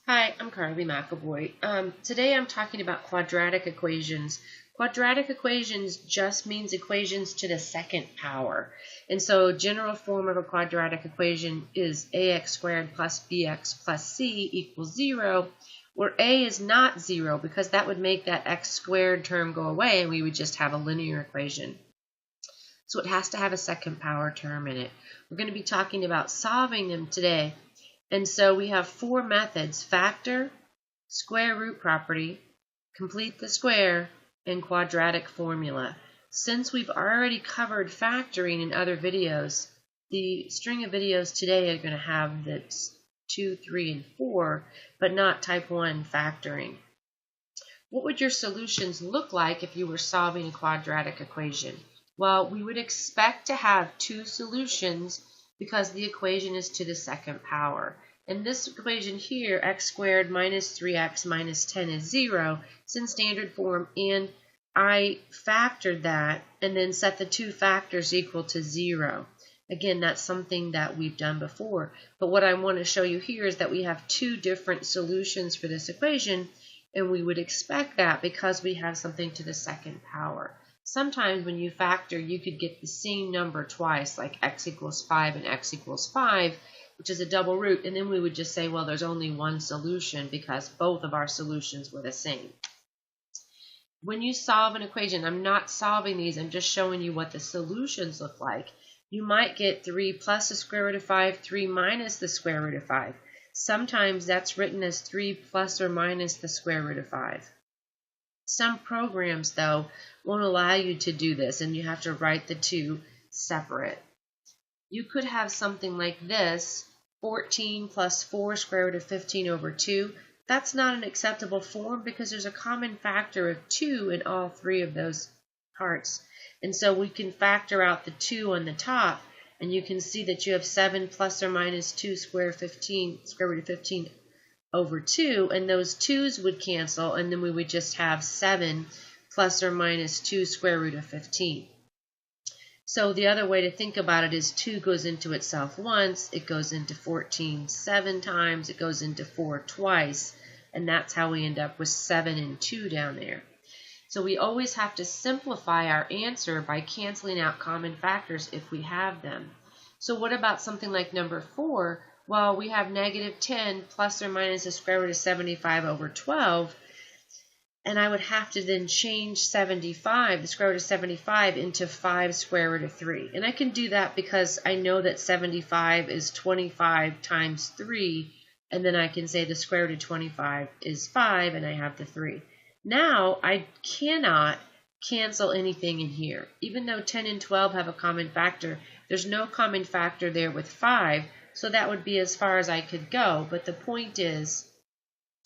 Hi, I'm Carly McAvoy. Today I'm talking about quadratic equations. Quadratic equations just means equations to the second power. And so general form of a quadratic equation is ax squared plus bx plus c equals 0, where a is not 0 because that would make that x squared term go away and we would just have a linear equation. So it has to have a second power term in it. We're going to be talking about solving them today. And so we have four methods: factor, square root property, complete the square, and quadratic formula. Since we've already covered factoring in other videos, the string of videos today are going to have the 2, 3, and 4, but not type 1 factoring. What would your solutions look like if you were solving a quadratic equation? Well, we would expect to have two solutions because the equation is to the second power. And this equation here, x squared minus 3x minus 10 is 0. It's in standard form, and I factored that and then set the two factors equal to 0. Again, that's something that we've done before. But what I want to show you here is that we have two different solutions for this equation, and we would expect that because we have something to the second power. Sometimes when you factor, you could get the same number twice, like x equals 5 and x equals 5, which is a double root, and then we would just say, well, there's only one solution because both of our solutions were the same. When you solve an equation, I'm not solving these, I'm just showing you what the solutions look like. You might get 3 plus the square root of 5, 3 minus the square root of 5. Sometimes that's written as 3 plus or minus the square root of 5. Some programs, though, won't allow you to do this, and you have to write the two separate. You could have something like this: 14 plus 4 square root of 15 over 2. That's not an acceptable form because there's a common factor of 2 in all three of those parts. And so we can factor out the 2 on the top, and you can see that you have 7 plus or minus 2 square root of 15 over 2, and those 2's would cancel, and then we would just have 7 plus or minus 2 square root of 15. So the other way to think about it is 2 goes into itself once, it goes into 14 7 times, it goes into 4 twice, and that's how we end up with 7 and 2 down there. So we always have to simplify our answer by canceling out common factors if we have them. So what about something like number 4? Well, we have negative 10 plus or minus the square root of 75 over 12, and I would have to then change 75, the square root of 75, into 5 square root of 3. And I can do that because I know that 75 is 25 times 3, and then I can say the square root of 25 is 5, and I have the 3. Now, I cannot cancel anything in here. Even though 10 and 12 have a common factor, there's no common factor there with 5, so that would be as far as I could go. But the point is,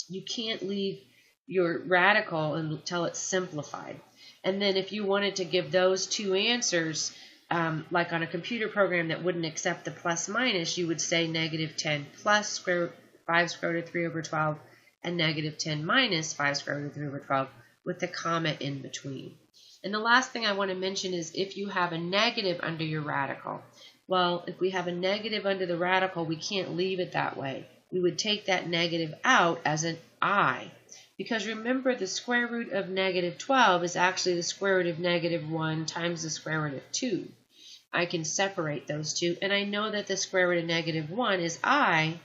you can't leave your radical until it's simplified. And then if you wanted to give those two answers, like on a computer program that wouldn't accept the plus minus, you would say negative 10 plus 5 square root of 3 over 12 and negative 10 minus 5 square root of 3 over 12 with the comma in between. And the last thing I want to mention is if you have a negative under your radical. Well, if we have a negative under the radical, we can't leave it that way. We would take that negative out as an I. Because remember, the square root of negative 12 is actually the square root of negative 1 times the square root of 2. I can separate those two, and I know that the square root of negative 1 is I,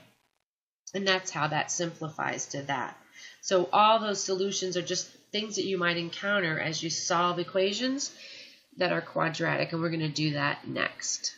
and that's how that simplifies to that. So all those solutions are just things that you might encounter as you solve equations that are quadratic, and we're going to do that next.